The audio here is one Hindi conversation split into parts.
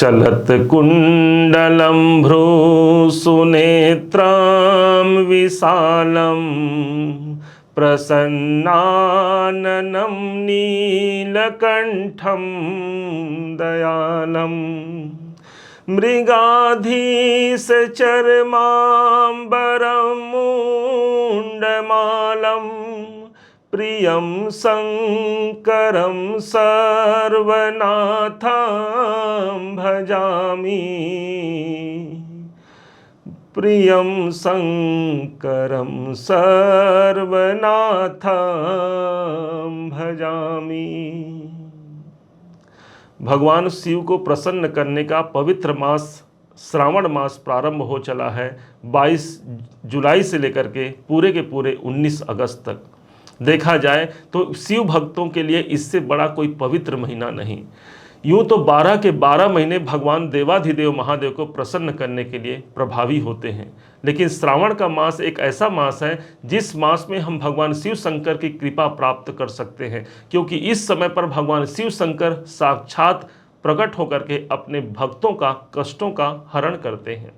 चलत कुण्डलं भ्रूसुनेत्रं विशालं प्रसन्नाननं नीलकण्ठं दयालं मृगाधीशचर्माम्बरमुण्डमालं प्रियं शङ्करं सर्वनाथं भजामि। प्रियं शङ्करं सर्वनाथं भजामि। भगवान शिव को प्रसन्न करने का पवित्र मास श्रावण मास प्रारंभ हो चला है। 22 जुलाई से लेकर के पूरे 19 अगस्त तक देखा जाए तो शिव भक्तों के लिए इससे बड़ा कोई पवित्र महीना नहीं। यूँ तो 12 के 12 महीने भगवान देवाधिदेव महादेव को प्रसन्न करने के लिए प्रभावी होते हैं, लेकिन श्रावण का मास एक ऐसा मास है जिस मास में हम भगवान शिव शंकर की कृपा प्राप्त कर सकते हैं, क्योंकि इस समय पर भगवान शिव शंकर साक्षात प्रकट होकर के अपने भक्तों का कष्टों का हरण करते हैं।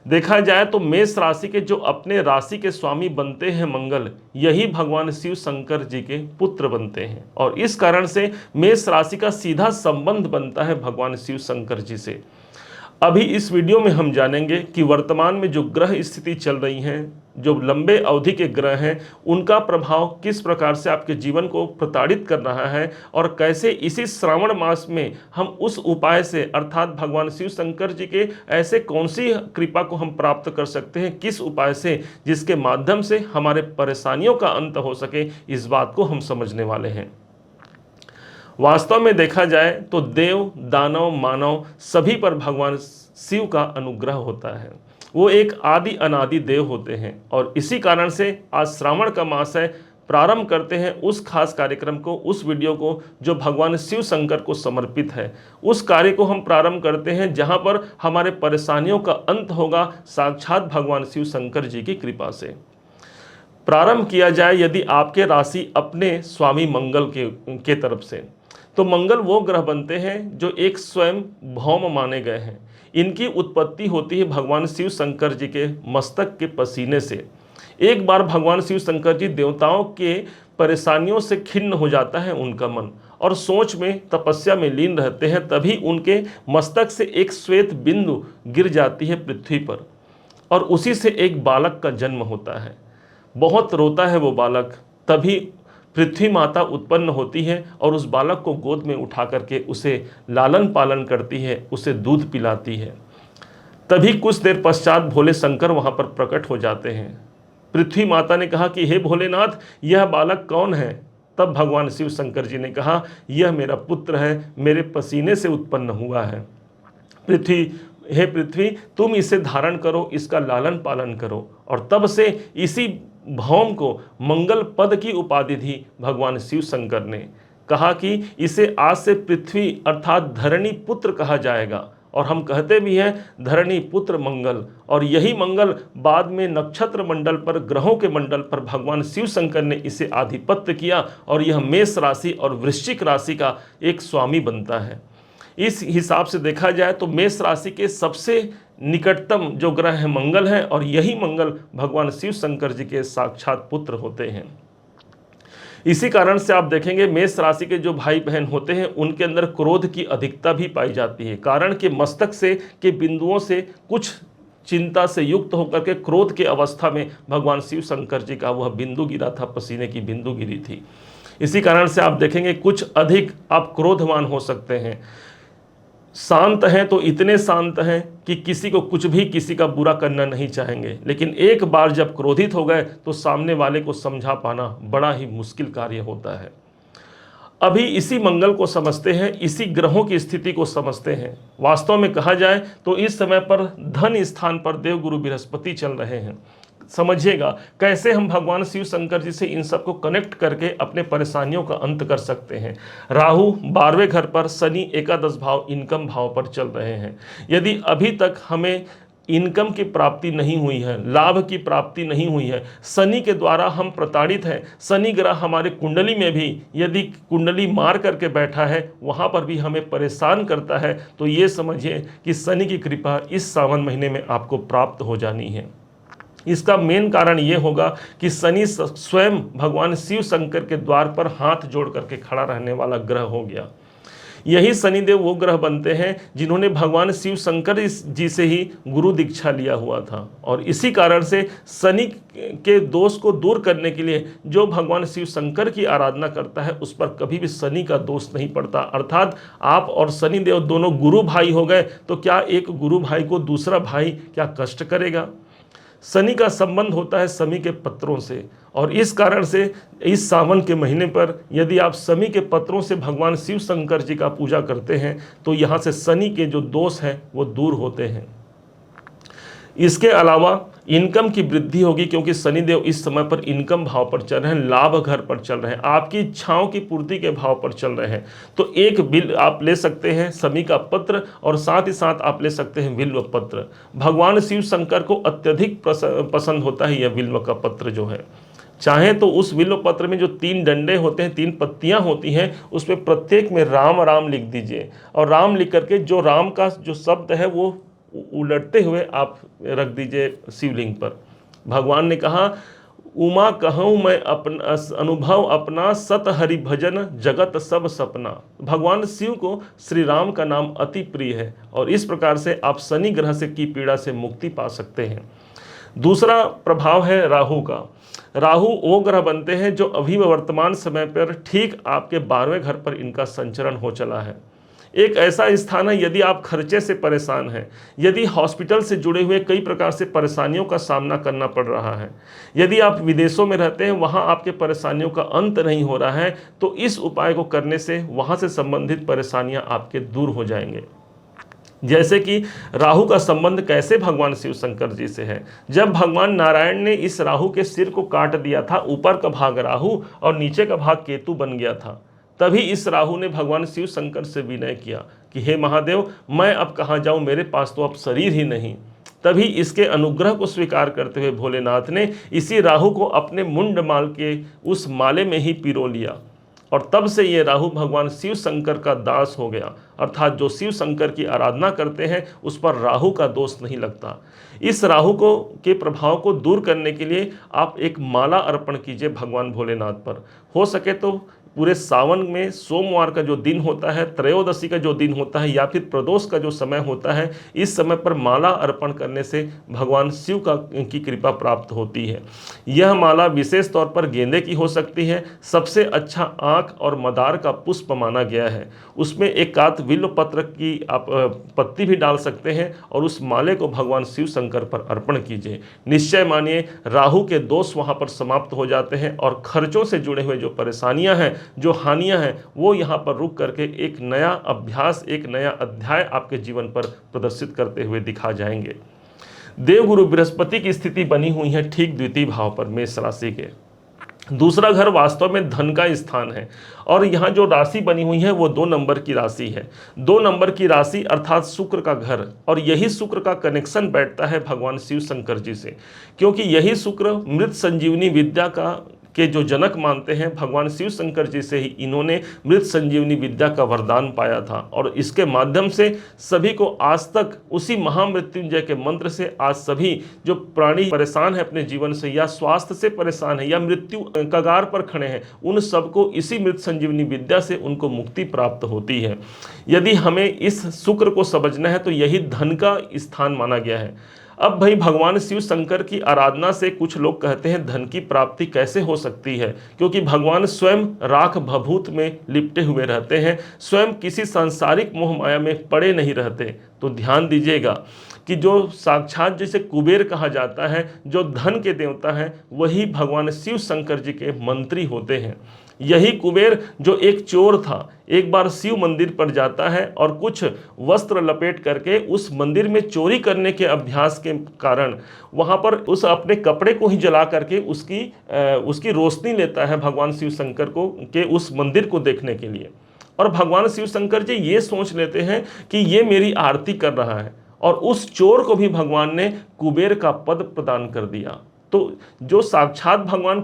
देखा जाए तो मेष राशि के जो अपने राशि के स्वामी बनते हैं मंगल, यही भगवान शिव शंकर जी के पुत्र बनते हैं और इस कारण से मेष राशि का सीधा संबंध बनता है भगवान शिव शंकर जी से। अभी इस वीडियो में हम जानेंगे कि वर्तमान में जो ग्रह स्थिति चल रही हैं, जो लंबे अवधि के ग्रह हैं, उनका प्रभाव किस प्रकार से आपके जीवन को प्रताड़ित कर रहा है और कैसे इसी श्रावण मास में हम उस उपाय से अर्थात भगवान शिव शंकर जी के ऐसे कौन सी कृपा को हम प्राप्त कर सकते हैं, किस उपाय से जिसके माध्यम से हमारे परेशानियों का अंत हो सके, इस बात को हम समझने वाले हैं। वास्तव में देखा जाए तो देव दानव मानव सभी पर भगवान शिव का अनुग्रह होता है। वो एक आदि अनादि देव होते हैं और इसी कारण से आज श्रावण का मास है। प्रारंभ करते हैं उस खास कार्यक्रम को, उस वीडियो को जो भगवान शिव शंकर को समर्पित है। उस कार्य को हम प्रारंभ करते हैं जहां पर हमारे परेशानियों का अंत होगा साक्षात भगवान शिव शंकर जी की कृपा से। प्रारंभ किया जाए यदि आपके राशि अपने स्वामी मंगल के तरफ से, तो मंगल वो ग्रह बनते हैं जो एक स्वयं भौम माने गए हैं। इनकी उत्पत्ति होती है भगवान शिव शंकर जी के मस्तक के पसीने से। एक बार भगवान शिव शंकर जी देवताओं के परेशानियों से खिन्न हो जाता है उनका मन और सोच में तपस्या में लीन रहते हैं, तभी उनके मस्तक से एक श्वेत बिंदु गिर जाती है पृथ्वी पर और उसी से एक बालक का जन्म होता है। बहुत रोता है वो बालक, तभी पृथ्वी माता उत्पन्न होती है और उस बालक को गोद में उठा करके उसे लालन पालन करती है, उसे दूध पिलाती है। तभी कुछ देर पश्चात भोले शंकर वहाँ पर प्रकट हो जाते हैं। पृथ्वी माता ने कहा कि हे भोलेनाथ, यह बालक कौन है? तब भगवान शिव शंकर जी ने कहा, यह मेरा पुत्र है, मेरे पसीने से उत्पन्न हुआ है। हे पृथ्वी, तुम इसे धारण करो, इसका लालन पालन करो। और तब से इसी भौम को मंगल पद की उपाधि दी भगवान शिव शंकर ने। कहा कि इसे आज से पृथ्वी अर्थात धरणी पुत्र कहा जाएगा और हम कहते भी हैं धरणी पुत्र मंगल। और यही मंगल बाद में नक्षत्र मंडल पर, ग्रहों के मंडल पर भगवान शिव शंकर ने इसे आधिपत्य किया और यह मेष राशि और वृश्चिक राशि का एक स्वामी बनता है। इस हिसाब से देखा जाए तो मेष राशि के सबसे निकटतम जो ग्रह है मंगल है और यही मंगल भगवान शिव शंकर जी के साक्षात पुत्र होते हैं। इसी कारण से आप देखेंगे मेष राशि के जो भाई बहन होते हैं उनके अंदर क्रोध की अधिकता भी पाई जाती है, कारण कि मस्तक से के बिंदुओं से कुछ चिंता से युक्त होकर के क्रोध के अवस्था में भगवान शिव शंकर जी का वह बिंदु गिरा था, पसीने की बिंदु गिरी थी। इसी कारण से आप देखेंगे कुछ अधिक आप क्रोधवान हो सकते हैं। शांत हैं तो इतने शांत हैं कि किसी को कुछ भी किसी का बुरा करना नहीं चाहेंगे, लेकिन एक बार जब क्रोधित हो गए तो सामने वाले को समझा पाना बड़ा ही मुश्किल कार्य होता है। अभी इसी मंगल को समझते हैं, इसी ग्रहों की स्थिति को समझते हैं। वास्तव में कहा जाए तो इस समय पर धन स्थान पर देवगुरु बृहस्पति चल रहे हैं। समझिएगा कैसे हम भगवान शिव शंकर जी से इन सब को कनेक्ट करके अपने परेशानियों का अंत कर सकते हैं। राहु 12वें घर पर, शनि एकादश भाव इनकम भाव पर चल रहे हैं। यदि अभी तक हमें इनकम की प्राप्ति नहीं हुई है, लाभ की प्राप्ति नहीं हुई है, शनि के द्वारा हम प्रताड़ित हैं, शनि ग्रह हमारे कुंडली में भी यदि कुंडली मार करके बैठा है वहाँ पर भी हमें परेशान करता है, तो ये समझिए कि शनि की कृपा इस सावन महीने में आपको प्राप्त हो जानी है। इसका मेन कारण ये होगा कि शनि स्वयं भगवान शिव शंकर के द्वार पर हाथ जोड़ करके खड़ा रहने वाला ग्रह हो गया। यही शनिदेव वो ग्रह बनते हैं जिन्होंने भगवान शिव शंकर जी से ही गुरु दीक्षा लिया हुआ था, और इसी कारण से शनि के दोष को दूर करने के लिए जो भगवान शिव शंकर की आराधना करता है उस पर कभी भी शनि का दोष नहीं पड़ता। अर्थात आप और शनिदेव दोनों गुरु भाई हो गए, तो क्या एक गुरु भाई को दूसरा भाई क्या कष्ट करेगा? शनि का संबंध होता है शमी के पत्रों से, और इस कारण से इस सावन के महीने पर यदि आप शमी के पत्रों से भगवान शिव शंकर जी का पूजा करते हैं तो यहाँ से शनि के जो दोष हैं वो दूर होते हैं। इसके अलावा इनकम की वृद्धि होगी, क्योंकि शनिदेव इस समय पर इनकम भाव पर चल रहे हैं, लाभ घर पर चल रहे हैं, आपकी इच्छाओं की पूर्ति के भाव पर चल रहे हैं। तो एक बिल आप ले सकते हैं शमी का पत्र, और साथ ही साथ आप ले सकते हैं बिल्व पत्र। भगवान शिव शंकर को अत्यधिक पसंद होता है यह बिल्व का पत्र जो है। चाहे तो उस बिल्व पत्र में जो 3 डंडे होते हैं, 3 पत्तियां होती हैं, उसमें प्रत्येक में राम राम लिख दीजिए, और राम लिख करके जो राम का जो शब्द है वो उलटते हुए आप रख दीजिए शिवलिंग पर। भगवान ने कहा, उमा कहूँ मैं अपना अनुभव अपना, सत हरि भजन जगत सब सपना। भगवान शिव को श्री राम का नाम अति प्रिय है, और इस प्रकार से आप शनि ग्रह से की पीड़ा से मुक्ति पा सकते हैं। दूसरा प्रभाव है राहु का। राहु वो ग्रह बनते हैं जो अभी वर्तमान समय पर ठीक आपके 12वें घर पर इनका संचरण हो चला है। एक ऐसा स्थान है, यदि आप खर्चे से परेशान हैं, यदि हॉस्पिटल से जुड़े हुए कई प्रकार से परेशानियों का सामना करना पड़ रहा है, यदि आप विदेशों में रहते हैं, वहाँ आपके परेशानियों का अंत नहीं हो रहा है, तो इस उपाय को करने से वहाँ से संबंधित परेशानियाँ आपके दूर हो जाएंगे। जैसे कि राहु का संबंध कैसे भगवान शिव शंकर जी से है। जब भगवान नारायण ने इस राहु के सिर को काट दिया था, ऊपर का भाग राहु और नीचे का भाग केतु बन गया था, तभी इस राहु ने भगवान शिव शंकर से विनय किया कि हे महादेव, मैं अब कहाँ जाऊँ, मेरे पास तो अब शरीर ही नहीं। तभी इसके अनुग्रह को स्वीकार करते हुए भोलेनाथ ने इसी राहु को अपने मुंड माल के उस माले में ही पिरो लिया, और तब से ये राहु भगवान शिव शंकर का दास हो गया। अर्थात जो शिव शंकर की आराधना करते हैं उस पर राहु का दोष नहीं लगता। इस राहु को के प्रभाव को दूर करने के लिए आप एक माला अर्पण कीजिए भगवान भोलेनाथ पर। हो सके तो पूरे सावन में सोमवार का जो दिन होता है, त्रयोदशी का जो दिन होता है, या फिर प्रदोष का जो समय होता है, इस समय पर माला अर्पण करने से भगवान शिव की कृपा प्राप्त होती है। यह माला विशेष तौर पर गेंदे की हो सकती है। सबसे अच्छा आँख और मदार का पुष्प माना गया है। उसमें एक आध बिल्व पत्र की आप पत्ती भी डाल सकते हैं, और उस माले को भगवान शिव शंकर पर अर्पण कीजिए। निश्चय मानिए राहु के दोष वहाँ पर समाप्त हो जाते हैं, और खर्चों से जुड़े हुए जो परेशानियाँ हैं, जो हानियां हैं, वो यहाँ पर रुक करके एक नया अभ्यास, एक नया अध्याय आपके जीवन पर प्रदर्शित करते हुए दिखा जाएंगे। देवगुरु बृहस्पति की स्थिति बनी हुई है ठीक द्वितीय भाव पर, मेष राशि के। दूसरा घर वास्तव में धन का स्थान है, और यहाँ जो राशि बनी हुई है वो 2 नंबर की राशि है। 2 नंबर की राशि अर्थात शुक्र का घर, और यही शुक्र का कनेक्शन बैठता है भगवान शिव शंकर जी से, क्योंकि यही शुक्र मृत संजीवनी विद्या के जो जनक मानते हैं, भगवान शिव शंकर जी से ही इन्होंने मृत संजीवनी विद्या का वरदान पाया था, और इसके माध्यम से सभी को आज तक उसी महामृत्युंजय के मंत्र से आज सभी जो प्राणी परेशान है अपने जीवन से, या स्वास्थ्य से परेशान है, या मृत्यु कगार पर खड़े हैं, उन सबको इसी मृत संजीवनी विद्या से उनको मुक्ति प्राप्त होती है। यदि हमें इस शुक्र को समझना है तो यही धन का स्थान माना गया है। अब भाई भगवान शिव शंकर की आराधना से कुछ लोग कहते हैं धन की प्राप्ति कैसे हो सकती है, क्योंकि भगवान स्वयं राख भभूत में लिपटे हुए रहते हैं, स्वयं किसी सांसारिक मोह माया में पड़े नहीं रहते। तो ध्यान दीजिएगा कि जो साक्षात जिसे कुबेर कहा जाता है, जो धन के देवता हैं, वही भगवान शिव शंकर जी के मंत्री होते हैं। यही कुबेर जो एक चोर था, एक बार शिव मंदिर पर जाता है और कुछ वस्त्र लपेट करके उस मंदिर में चोरी करने के अभ्यास के कारण वहाँ पर उस अपने कपड़े को ही जला करके उसकी रोशनी लेता है भगवान शिव शंकर को के उस मंदिर को देखने के लिए। और भगवान शिव शंकर जी ये सोच लेते हैं कि ये मेरी आरती कर रहा है, और उस चोर को भी भगवान ने कुबेर का पद प्रदान कर दिया। तो जो साक्षात भगवान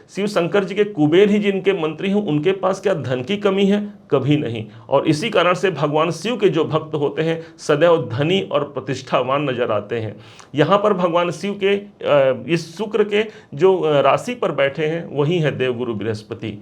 शिव शंकर जी के कुबेर ही जिनके मंत्री हैं, उनके पास क्या धन की कमी है? कभी नहीं। और इसी कारण से भगवान शिव के जो भक्त होते हैं सदैव धनी और प्रतिष्ठावान नजर आते हैं। यहाँ पर भगवान शिव के इस शुक्र के जो राशि पर बैठे हैं वही है देवगुरु बृहस्पति।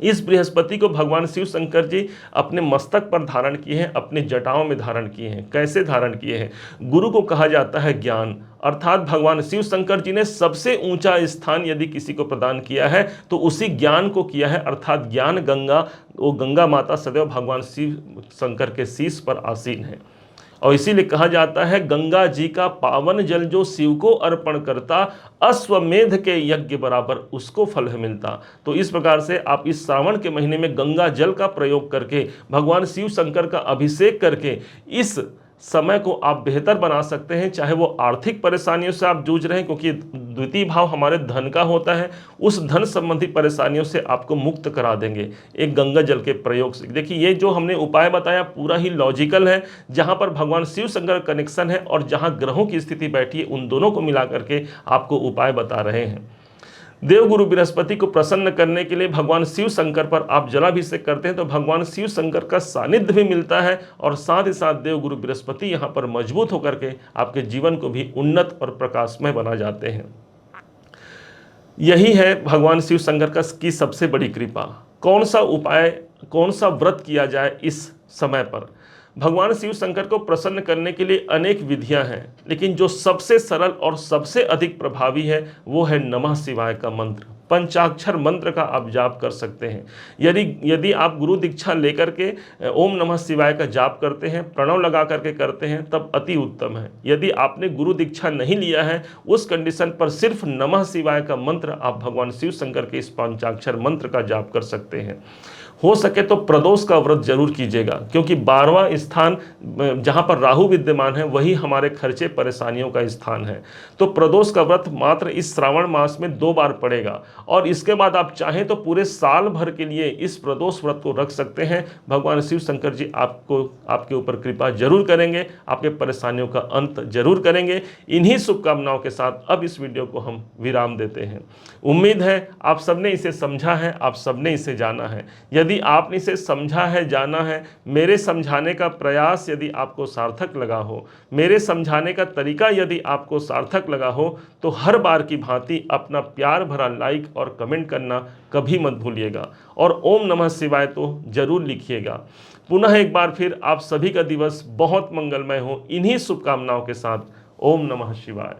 इस बृहस्पति को भगवान शिव शंकर जी अपने मस्तक पर धारण किए हैं, अपने जटाओं में धारण किए हैं। कैसे धारण किए हैं? गुरु को कहा जाता है ज्ञान, अर्थात भगवान शिव शंकर जी ने सबसे ऊंचा स्थान यदि किसी को प्रदान किया है तो उसी ज्ञान को किया है, अर्थात ज्ञान गंगा, वो गंगा माता सदैव भगवान शिव शंकर के शीश पर आसीन है। और इसीलिए कहा जाता है गंगा जी का पावन जल जो शिव को अर्पण करता, अश्वमेध के यज्ञ बराबर उसको फल मिलता। तो इस प्रकार से आप इस श्रावण के महीने में गंगा जल का प्रयोग करके भगवान शिव शंकर का अभिषेक करके इस समय को आप बेहतर बना सकते हैं। चाहे वो आर्थिक परेशानियों से आप जूझ रहे हैं, क्योंकि द्वितीय भाव हमारे धन का होता है, उस धन संबंधी परेशानियों से आपको मुक्त करा देंगे एक गंगा जल के प्रयोग से। देखिए ये जो हमने उपाय बताया पूरा ही लॉजिकल है, जहां पर भगवान शिव शंकर कनेक्शन है और जहां ग्रहों की स्थिति बैठी है, उन दोनों को मिला करके आपको उपाय बता रहे हैं। देवगुरु बृहस्पति को प्रसन्न करने के लिए भगवान शिव शंकर पर आप जलाभिषेक करते हैं तो भगवान शिव शंकर का सानिध्य भी मिलता है और साथ ही साथ देवगुरु बृहस्पति यहाँ पर मजबूत होकर के आपके जीवन को भी उन्नत और प्रकाशमय बना जाते हैं। यही है भगवान शिव शंकर की सबसे बड़ी कृपा। कौन सा उपाय, कौन सा व्रत किया जाए इस समय पर? भगवान शिव शंकर को प्रसन्न करने के लिए अनेक विधियां हैं, लेकिन जो सबसे सरल और सबसे अधिक प्रभावी है वो है नमः शिवाय का मंत्र। पंचाक्षर मंत्र का आप जाप कर सकते हैं। यदि आप गुरु दीक्षा लेकर के ओम नमः शिवाय का जाप करते हैं, प्रणव लगा करके करते हैं, तब अति उत्तम है। यदि आपने गुरु दीक्षा नहीं लिया है, उस कंडीशन पर सिर्फ नमः शिवाय का मंत्र आप भगवान शिव शंकर के इस पंचाक्षर मंत्र का जाप कर सकते हैं। हो सके तो प्रदोष का व्रत जरूर कीजिएगा, क्योंकि 12वां स्थान जहां पर राहु विद्यमान है वही हमारे खर्चे परेशानियों का स्थान है। तो प्रदोष का व्रत मात्र इस श्रावण मास में 2 बार पड़ेगा और इसके बाद आप चाहें तो पूरे साल भर के लिए इस प्रदोष व्रत को रख सकते हैं। भगवान शिव शंकर जी आपके ऊपर कृपा जरूर करेंगे, आपके परेशानियों का अंत जरूर करेंगे। इन्हीं शुभकामनाओं के साथ अब इस वीडियो को हम विराम देते हैं। उम्मीद है आप सबने इसे समझा है, आप सबने इसे जाना है। यदि आपने इसे समझा है, जाना है, मेरे समझाने का प्रयास यदि आपको सार्थक लगा हो, मेरे समझाने का तरीका यदि आपको सार्थक लगा हो, तो हर बार की भांति अपना प्यार भरा लाइक और कमेंट करना कभी मत भूलिएगा और ओम नमः शिवाय तो जरूर लिखिएगा। पुनः एक बार फिर आप सभी का दिवस बहुत मंगलमय हो। इन्हीं शुभकामनाओं के साथ ओम नमः शिवाय।